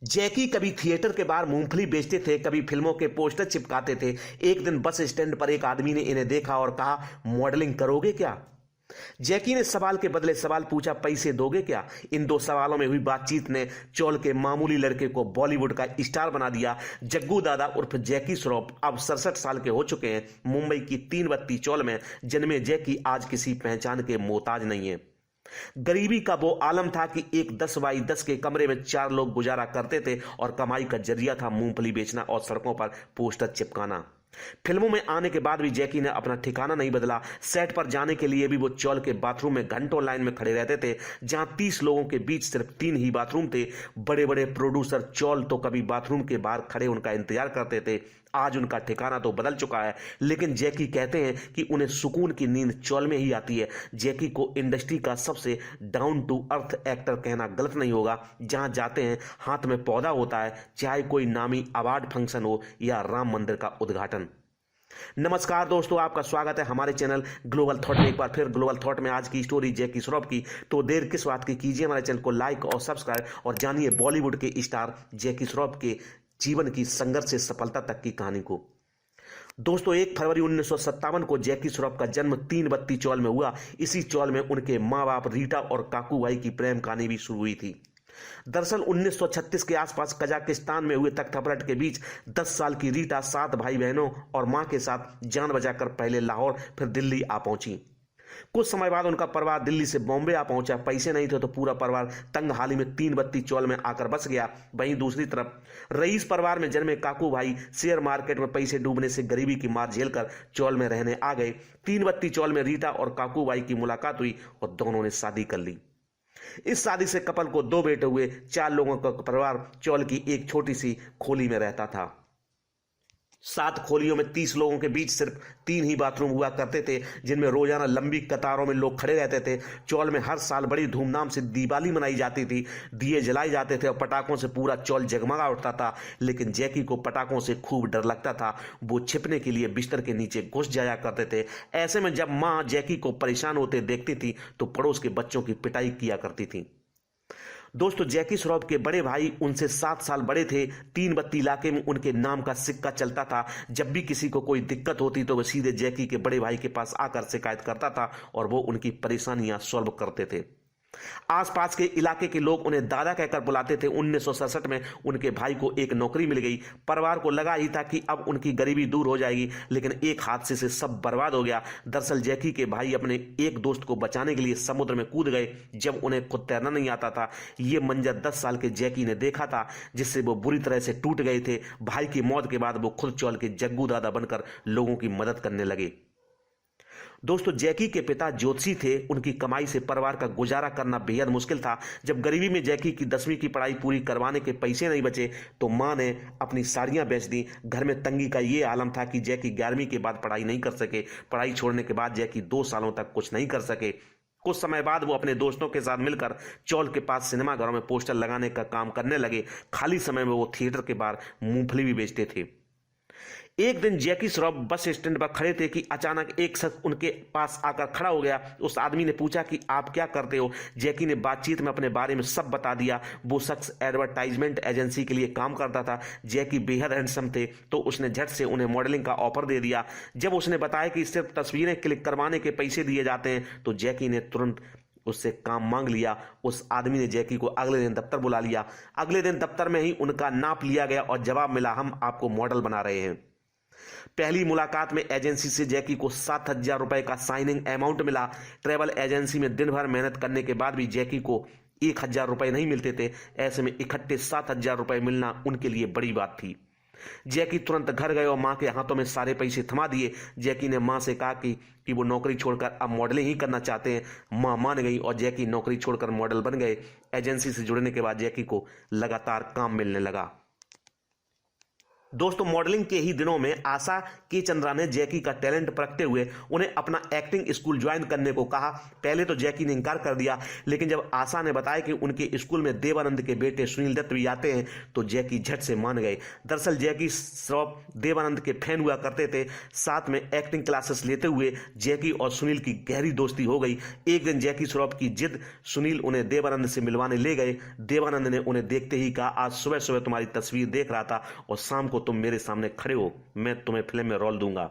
जैकी कभी थिएटर के बाहर मूंगफली बेचते थे, कभी फिल्मों के पोस्टर चिपकाते थे। एक दिन बस स्टैंड पर एक आदमी ने इन्हें देखा और कहा, मॉडलिंग करोगे क्या? जैकी ने सवाल के बदले सवाल पूछा, पैसे दोगे क्या? इन दो सवालों में हुई बातचीत ने चौल के मामूली लड़के को बॉलीवुड का स्टार बना दिया। जग्गू दादा उर्फ जैकी श्रॉफ अब 67 साल के हो चुके हैं। मुंबई की 3 बत्ती चौल में जन्मे जैकी आज किसी पहचान के मोहताज नहीं है। गरीबी का वो आलम था कि एक 10 बाई 10 के कमरे में 4 लोग गुजारा करते थे और कमाई का जरिया था मूंगफली बेचना और सड़कों पर पोस्टर चिपकाना। फिल्मों में आने के बाद भी जैकी ने अपना ठिकाना नहीं बदला। सेट पर जाने के लिए भी वो चौल के बाथरूम में घंटों लाइन में खड़े रहते थे, जहां 30 लोगों के बीच सिर्फ 3 ही बाथरूम थे। बड़े बड़े प्रोड्यूसर चौल तो कभी बाथरूम के बाहर खड़े उनका इंतजार करते थे। आज उनका ठिकाना तो बदल चुका है, लेकिन जैकी कहते हैं कि उन्हें सुकून की नींद चौल में ही आती है। जैकी को इंडस्ट्री का सबसे डाउन टू अर्थ एक्टर कहना गलत नहीं होगा। जहां जाते हैं हाथ में पौधा होता है, चाहे कोई नामी अवार्ड फंक्शन हो या राम मंदिर का उद्घाटन। नमस्कार दोस्तों, आपका स्वागत है हमारे चैनल ग्लोबल थॉट में। एक बार फिर ग्लोबल थॉट में आज की स्टोरी जैकी श्रॉफ की। तो देर किस बात की, कीजिए हमारे चैनल को लाइक और सब्सक्राइब और जानिए बॉलीवुड के स्टार जैकी श्रॉफ के जीवन की संघर्ष से सफलता तक की कहानी को। दोस्तों, 1 फरवरी 1957 को जैकी श्रॉफ का जन्म 3 बत्ती चौल में हुआ। इसी चौल में उनके माँ बाप रीटा और काकू भाई की प्रेम कहानी भी शुरू हुई थी। दरअसल 1936 के आसपास कजाकिस्तान में हुए तख्तापलट के बीच 10 साल की रीटा 7 भाई बहनों और मां के साथ जान बचाकर पहले लाहौर फिर दिल्ली आ पहुंची। कुछ समय बाद उनका परिवार दिल्ली से बॉम्बे आ पहुंचा। पैसे नहीं थे तो पूरा परिवार तंग हाली में 3 बत्ती चौल में आकर बस गया। वहीं दूसरी तरफ रईस परिवार में जन्मे काकू भाई शेयर मार्केट में पैसे डूबने से गरीबी की मार झेलकर चौल में रहने आ गए। 3 बत्ती चौल में रीटा और काकू भाई की मुलाकात हुई और दोनों ने शादी कर ली। इस शादी से कपल को 2 बेटे हुए। 4 लोगों का परिवार चौल की एक छोटी सी खोली में रहता था। 7 खोलियों में 30 लोगों के बीच सिर्फ 3 ही बाथरूम हुआ करते थे, जिनमें रोजाना लंबी कतारों में लोग खड़े रहते थे। चौल में हर साल बड़ी धूमधाम से दिवाली मनाई जाती थी। दिए जलाए जाते थे और पटाखों से पूरा चौल जगमगा उठता था। लेकिन जैकी को पटाखों से खूब डर लगता था। वो छिपने के लिए बिस्तर के नीचे घुस जाया करते थे। ऐसे में जब माँ जैकी को परेशान होते देखती थी तो पड़ोस के बच्चों की पिटाई किया करती थी। दोस्तों, जैकी श्रॉफ के बड़े भाई उनसे 7 साल बड़े थे। 3 बत्ती इलाके में उनके नाम का सिक्का चलता था। जब भी किसी को कोई दिक्कत होती तो वह सीधे जैकी के बड़े भाई के पास आकर शिकायत करता था और वो उनकी परेशानियां सॉल्व करते थे। आसपास के इलाके के लोग उन्हें दादा कहकर बुलाते थे। 1967 में उनके भाई को एक नौकरी मिल गई। परिवार को लगा ही था कि अब उनकी गरीबी दूर हो जाएगी, लेकिन एक हादसे से सब बर्बाद हो गया। दरअसल जैकी के भाई अपने एक दोस्त को बचाने के लिए समुद्र में कूद गए, जब उन्हें खुद तैरना नहीं आता था। यह मंजर 10 साल के जैकी ने देखा था, जिससे वो बुरी तरह से टूट गए थे। भाई की मौत के बाद वो खुद चौल के जग्गू दादा बनकर लोगों की मदद करने लगे। दोस्तों, जैकी के पिता ज्योतिषी थे। उनकी कमाई से परिवार का गुजारा करना बेहद मुश्किल था। जब गरीबी में जैकी की 10वीं की पढ़ाई पूरी करवाने के पैसे नहीं बचे तो मां ने अपनी साड़ियां बेच दी। घर में तंगी का ये आलम था कि जैकी 11वीं के बाद पढ़ाई नहीं कर सके। पढ़ाई छोड़ने के बाद जैकी 2 सालों तक कुछ नहीं कर सके। कुछ समय बाद वो अपने दोस्तों के साथ मिलकर चौल के पास सिनेमा घरों में पोस्टर लगाने का काम करने लगे। खाली समय में वो थिएटर के बाहर मूंगफली भी बेचते थे। एक दिन जैकी श्रॉफ बस स्टैंड पर खड़े थे कि अचानक एक शख्स उनके पास आकर खड़ा हो गया। उस आदमी ने पूछा कि आप क्या करते हो? जैकी ने बातचीत में अपने बारे में सब बता दिया। वो शख्स एडवर्टाइजमेंट एजेंसी के लिए काम करता था। जैकी बेहद हैंडसम थे तो उसने झट से उन्हें मॉडलिंग का ऑफर दे दिया। जब उसने बताया कि सिर्फ तस्वीरें क्लिक करवाने के पैसे दिए जाते हैं तो जैकी ने तुरंत उससे काम मांग लिया। उस आदमी ने जैकी को अगले दिन दफ्तर बुला लिया। अगले दिन दफ्तर में ही उनका नाप लिया गया और जवाब मिला, हम आपको मॉडल बना रहे हैं। पहली मुलाकात में एजेंसी से जैकी को 7,000 रुपए का साइनिंग अमाउंट मिला। ट्रैवल एजेंसी में दिन भर मेहनत करने के बाद भी जैकी को 1,000 रुपए नहीं मिलते थे। ऐसे में इकट्ठे 7,000 रुपए मिलना उनके लिए बड़ी बात थी। जैकी तुरंत घर गए और मां के हाथों में सारे पैसे थमा दिए। जैकी ने मां से कहा कि वो नौकरी छोड़कर अब मॉडलिंग ही करना चाहते हैं। मां मान गई और जैकी नौकरी छोड़कर मॉडल बन गए। एजेंसी से जुड़ने के बाद जैकी को लगातार काम मिलने लगा। दोस्तों मॉडलिंग के ही दिनों में आशा के चंद्रा ने जैकी का टैलेंट परखते हुए उन्हें अपना एक्टिंग स्कूल ज्वाइन करने को कहा। पहले तो जैकी ने इनकार कर दिया, लेकिन जब आशा ने बताया कि उनके स्कूल में देवानंद के बेटे सुनील दत्त भी आते हैं तो जैकी झट से मान गए। दरअसल जैकी श्रॉफ देवानंद के फैन हुआ करते थे। साथ में एक्टिंग क्लासेस लेते हुए जैकी और सुनील की गहरी दोस्ती हो गई। एक दिन जैकी श्रॉफ की जिद सुनील उन्हें देवानंद से मिलवाने ले गए। देवानंद ने उन्हें देखते ही कहा, आज सुबह सुबह तुम्हारी तस्वीर देख रहा था और शाम को तुम मेरे सामने खड़े हो, मैं तुम्हें फिल्म में रोल दूंगा।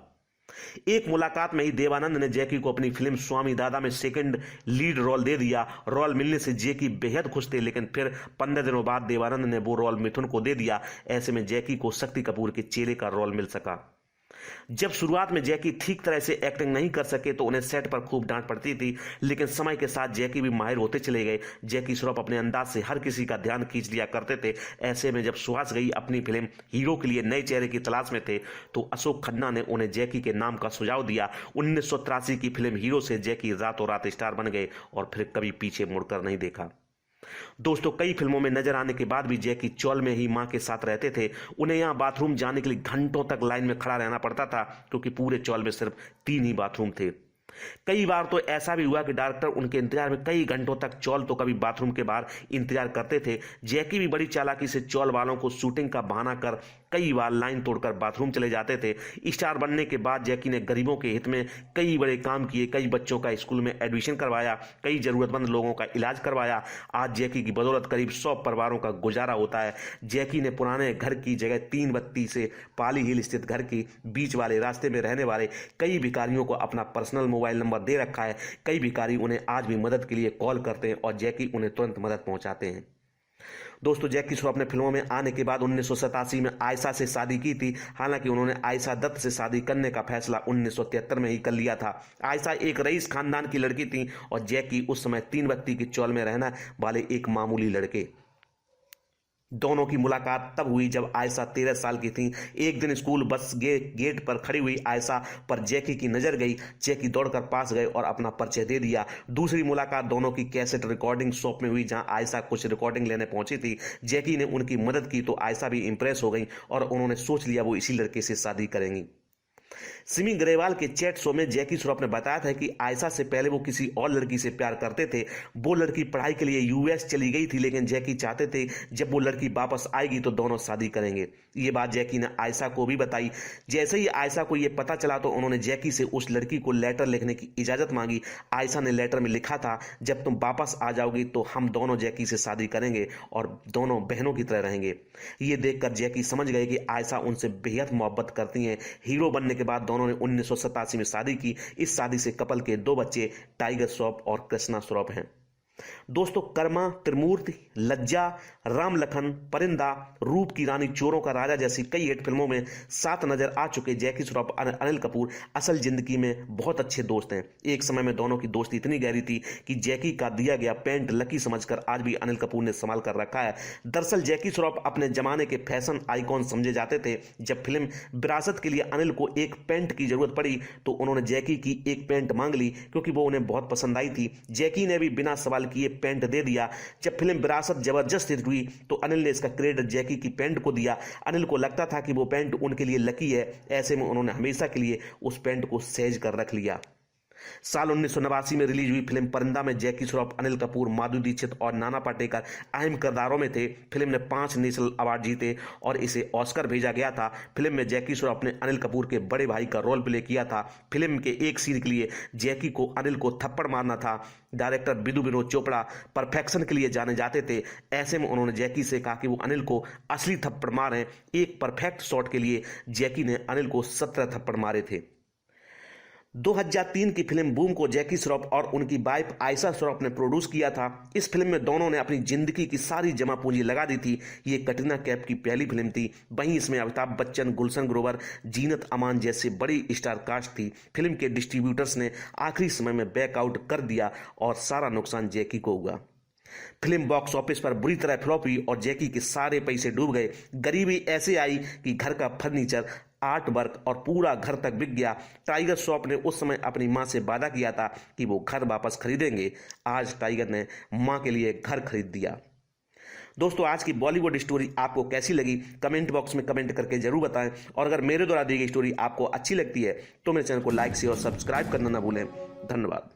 एक मुलाकात में ही देवानंद ने जैकी को अपनी फिल्म स्वामी दादा में सेकंड लीड रोल दे दिया। रोल मिलने से जैकी बेहद खुश थे, लेकिन फिर 15 दिनों बाद देवानंद ने वो रोल मिथुन को दे दिया। ऐसे में जैकी को शक्ति कपूर के चेले का रोल मिल सका। जब शुरुआत में जैकी ठीक तरह से एक्टिंग नहीं कर सके तो उन्हें सेट पर खूब डांट पड़ती थी, लेकिन समय के साथ जैकी भी माहिर होते चले गए। जैकी श्रॉफ अपने अंदाज से हर किसी का ध्यान खींच लिया करते थे। ऐसे में जब सुहास घई अपनी फिल्म हीरो के लिए नए चेहरे की तलाश में थे तो अशोक खन्ना ने उन्हें जैकी के नाम का सुझाव दिया। 1983 की फिल्म हीरो से जैकी रातों रात स्टार बन गए और फिर कभी पीछे मुड़कर नहीं देखा। दोस्तों कई फिल्मों में नजर आने के बाद भी जैकी चौल में ही मां के साथ रहते थे। उन्हें यहां बाथरूम जाने के लिए घंटों तक लाइन में खड़ा रहना पड़ता था, क्योंकि पूरे चौल में सिर्फ 3 ही बाथरूम थे। कई बार तो ऐसा भी हुआ कि डायरेक्टर उनके इंतजार में कई घंटों तक चौल तो कभी बाथरूम के बाहर इंतजार करते थे। जैकी भी बड़ी चालाकी से चौल वालों को शूटिंग का बहाना कर कई बार लाइन तोड़कर बाथरूम चले जाते थे। स्टार बनने के बाद जैकी ने गरीबों के हित में कई बड़े काम किए। कई बच्चों का स्कूल में एडमिशन करवाया, कई जरूरतमंद लोगों का इलाज करवाया। आज जैकी की बदौलत करीब 100 परिवारों का गुजारा होता है। जैकी ने पुराने घर की जगह 3 बत्ती से पाली हिल स्थित घर की बीच वाले रास्ते में रहने वाले कई भिखारियों को अपना पर्सनल मोबाइल नंबर दे रखा है। कई भिखारी उन्हें आज भी मदद के लिए कॉल करते हैं और जैकी उन्हें तुरंत मदद पहुंचाते हैं। दोस्तों जैकी श्रॉफ ने फिल्मों में आने के बाद 1987 में आयशा से शादी की थी। हालांकि उन्होंने आयशा दत्त से शादी करने का फैसला 1973 में ही कर लिया था। आयशा एक रईस खानदान की लड़की थी और जैकी उस समय 3 बत्ती की चौल में रहने वाले एक मामूली लड़के। दोनों की मुलाकात तब हुई जब आयशा 13 साल की थी। एक दिन स्कूल बस गेट पर खड़ी हुई आयशा पर जैकी की नजर गई। जैकी दौड़कर पास गए और अपना परिचय दे दिया। दूसरी मुलाकात दोनों की कैसेट रिकॉर्डिंग शॉप में हुई, जहां आयशा कुछ रिकॉर्डिंग लेने पहुंची थी। जैकी ने उनकी मदद की तो आयशा भी इंप्रेस हो गई और उन्होंने सोच लिया वो इसी लड़के से शादी करेंगी। सिमी ग्रेवाल के चैट शो में जैकी श्रॉफ ने बताया था कि आयशा से पहले वो किसी और लड़की से प्यार करते थे। वो लड़की पढ़ाई के लिए यूएस चली गई थी, लेकिन जैकी चाहते थे जब वो लड़की वापस आएगी तो दोनों शादी करेंगे। ये बात जैकी ने आयशा को भी बताई। जैसे ही आयशा को ये पता चला तो उन्होंने जैकी से उस लड़की को लेटर लिखने की इजाजत मांगी। आयशा ने लेटर में लिखा था, जब तुम वापस आ जाओगी तो हम दोनों जैकी से शादी करेंगे और दोनों बहनों की तरह रहेंगे। ये देखकर जैकी समझ गए कि आयशा उनसे बेहद मोहब्बत करती हैं। हीरो बनने के बाद दोनों ने 1987 में शादी की। इस शादी से कपल के 2 बच्चे टाइगर श्रॉफ और कृष्णा श्रॉफ हैं। दोस्तों कर्मा, त्रिमूर्ति, लज्जा, राम लखन, परिंदा, रूप की रानी, चोरों का राजा जैसी कई हिट फिल्मों में साथ नजर आ चुके जैकी श्रॉफ अनिल कपूर असल जिंदगी में बहुत अच्छे दोस्त हैं। एक समय में दोनों की दोस्ती इतनी गहरी थी कि जैकी का दिया गया पेंट लकी समझकर आज भी अनिल कपूर ने संभाल कर रखा है। दरअसल जैकी श्रॉफ अपने जमाने के फैशन आइकॉन समझे जाते थे। जब फिल्म विरासत के लिए अनिल को एक पेंट की जरूरत पड़ी तो उन्होंने जैकी की एक पेंट मांग ली, क्योंकि वो उन्हें बहुत पसंद आई थी। जैकी ने भी बिना सवाल किए पेंट दे दिया। जब फिल्म विरासत जबरदस्त हिट हुई तो अनिल ने इसका क्रेडिट जैकी की पेंट को दिया। अनिल को लगता था कि वो पेंट उनके लिए लकी है। ऐसे में उन्होंने हमेशा के लिए उस पेंट को सहेज कर रख लिया। साल 1989 में रिलीज हुई फिल्म परिंदा में जैकी श्रॉफ, अनिल कपूर, माधुरी दीक्षित और नाना पाटेकर अहम किरदारों में थे। फिल्म ने 5 नेशनल अवार्ड जीते और इसे ऑस्कर भेजा गया था। फिल्म में जैकी श्रॉफ ने अनिल कपूर के बड़े भाई का रोल प्ले किया था। फिल्म के एक सीन के लिए जैकी को अनिल को थप्पड़ मारना था। डायरेक्टर बिदु विनोद चोपड़ा परफेक्शन के लिए जाने जाते थे। ऐसे में उन्होंने जैकी से कहा कि वो अनिल को असली थप्पड़ मारें। एक परफेक्ट शॉट के लिए जैकी ने अनिल को 17 थप्पड़ मारे थे। 2003 की फिल्म बूम को जैकी श्रॉफ और उनकी वाइफ आयशा श्रॉफ ने प्रोड्यूस किया था। इस फिल्म में दोनों ने अपनी जिंदगी की सारी जमा पूंजी लगा दी थी। ये कटरीना कैफ की पहली फिल्म थी। वहीं इसमें अमिताभ बच्चन, गुलशन ग्रोवर, जीनत अमान जैसे बड़ी स्टार कास्ट थी। फिल्म के डिस्ट्रीब्यूटर्स ने आखिरी समय में बैकआउट कर दिया और सारा नुकसान जैकी को हुआ। फिल्म बॉक्स ऑफिस पर बुरी तरह फ्लॉप हुई और जैकी के सारे पैसे डूब गए। गरीबी ऐसे आई कि घर का फर्नीचर, आर्ट वर्क और पूरा घर तक बिक गया। टाइगर श्रॉफ ने उस समय अपनी मां से वादा किया था कि वो घर वापस खरीदेंगे। आज टाइगर ने मां के लिए घर खरीद दिया। दोस्तों, आज की बॉलीवुड स्टोरी आपको कैसी लगी कमेंट बॉक्स में कमेंट करके जरूर बताएं, और अगर मेरे द्वारा दी गई स्टोरी आपको अच्छी लगती है तो मेरे चैनल को लाइक शेयर और सब्सक्राइब करना ना भूलें। धन्यवाद।